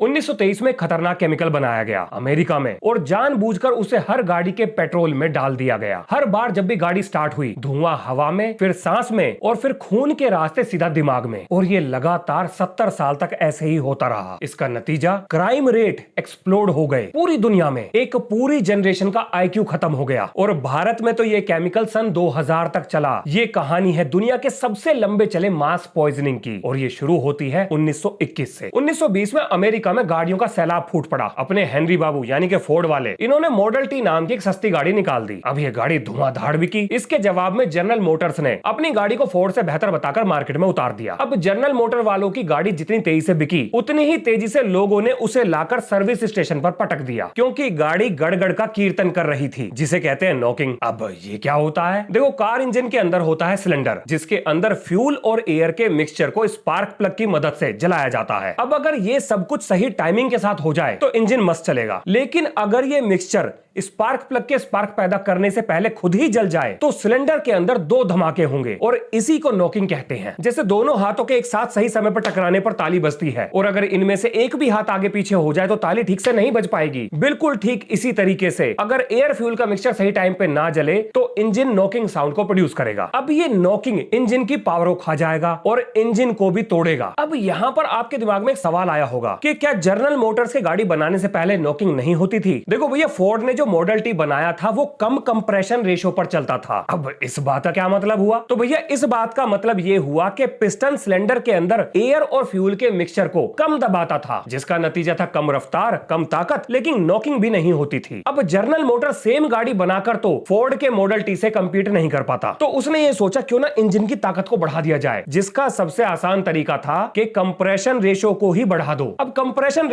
1923 में खतरनाक केमिकल बनाया गया अमेरिका में और जानबूझकर उसे हर गाड़ी के पेट्रोल में डाल दिया गया। हर बार जब भी गाड़ी स्टार्ट हुई, धुआं हवा में, फिर सांस में और फिर खून के रास्ते सीधा दिमाग में। और ये लगातार 70 साल तक ऐसे ही होता रहा। इसका नतीजा क्राइम रेट एक्सप्लोड हो गए पूरी दुनिया में। एक पूरी जनरेशन का IQ खत्म हो गया। और भारत में तो ये केमिकल सन 2000 तक चला। ये कहानी है दुनिया के सबसे लंबे चले मास पॉइजनिंग की और ये शुरू होती है 1921 से। 1920 में अमेरिका में गाड़ियों का सैलाब फूट पड़ा। अपने हेनरी बाबू यानी कि फोर्ड वाले, इन्होंने मॉडल टी नाम की एक सस्ती गाड़ी निकाल दी। अब ये गाड़ी धुआंधार बिकी। इसके जवाब में जनरल मोटर्स ने अपनी गाड़ी को फोर्ड से बेहतर बताकर मार्केट में उतार दिया। अब जनरल मोटर वालों की गाड़ी जितनी तेजी से बिकी, उतनी ही तेजी से लोगों ने उसे लाकर सर्विस स्टेशन पर पटक दिया, क्योंकि गाड़ी गड़गड़ का कीर्तन कर रही थी, जिसे कहते हैं नॉकिंग। अब ये क्या होता है? देखो, कार इंजन के अंदर होता है सिलेंडर, जिसके अंदर फ्यूल और एयर के मिक्सचर को स्पार्क प्लग की मदद से जलाया जाता है। अब अगर ये सब कुछ सही टाइमिंग के साथ हो जाए तो इंजन मस्त चलेगा। लेकिन अगर ये मिक्सचर स्पार्क प्लग के स्पार्क पैदा करने से पहले खुद ही जल जाए तो सिलेंडर के अंदर दो धमाके होंगे और इसी को नॉकिंग कहते हैं। जैसे दोनों हाथों के एक साथ सही समय पर टकराने पर ताली बजती है और अगर इनमें से एक भी हाथ आगे पीछे हो जाए तो ताली ठीक से नहीं बज पाएगी। बिल्कुल ठीक इसी तरीके से अगर एयर फ्यूल का मिक्सचर सही टाइम पे ना जले तो इंजन नॉकिंग साउंड को प्रोड्यूस करेगा। अब ये नॉकिंग इंजन की पावर को खा जाएगा और इंजन को भी तोड़ेगा। अब यहां पर आपके दिमाग में एक सवाल आया होगा कि क्या जनरल मोटर्स की गाड़ी बनाने से पहले नॉकिंग नहीं होती थी? देखो भैया, फोर्ड ने जो मॉडल टी बनाया था वो कम कंप्रेशन रेशो पर चलता था। अब इस बात का क्या मतलब हुआ? तो भैया इस बात का मतलब ये हुआ कि पिस्टन सिलेंडर के अंदर एयर और फ्यूल के मिक्सचर को कम दबाता था, जिसका नतीजा था कम रफ्तार, कम ताकत, लेकिन नॉकिंग भी नहीं होती थी। अब जनरल मोटर सेम गाड़ी बनाकर तो फोर्ड के मॉडल टी से कंपीट नहीं कर पाता, तो उसने ये सोचा क्यों ना इंजन की ताकत को बढ़ा दिया जाए, जिसका सबसे आसान तरीका था कि कंप्रेशन रेशो को ही बढ़ा दो। अब कंप्रेशन